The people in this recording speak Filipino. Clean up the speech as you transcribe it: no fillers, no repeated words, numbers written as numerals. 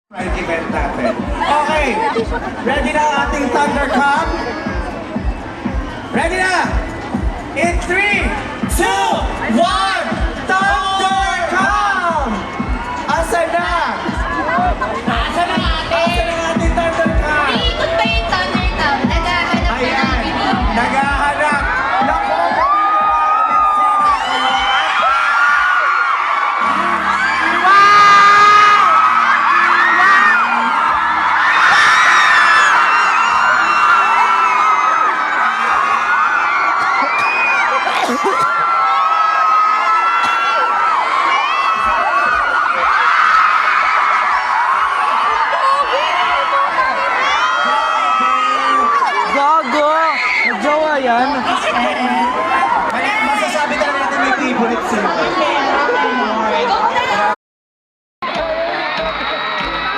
Pride event natin. Okay, ready na ang ating Thundercam? Ready na? In 3, 2, 1, Thundercam! Asan na? Asan ang Asan ang ating Thundercam? Iikot pa yung Thundercam. Naghahanap na Ayan, namin yun. naghahanap. Naku, Gago! Nagjawa yan. masasabi na natin may favorite sila.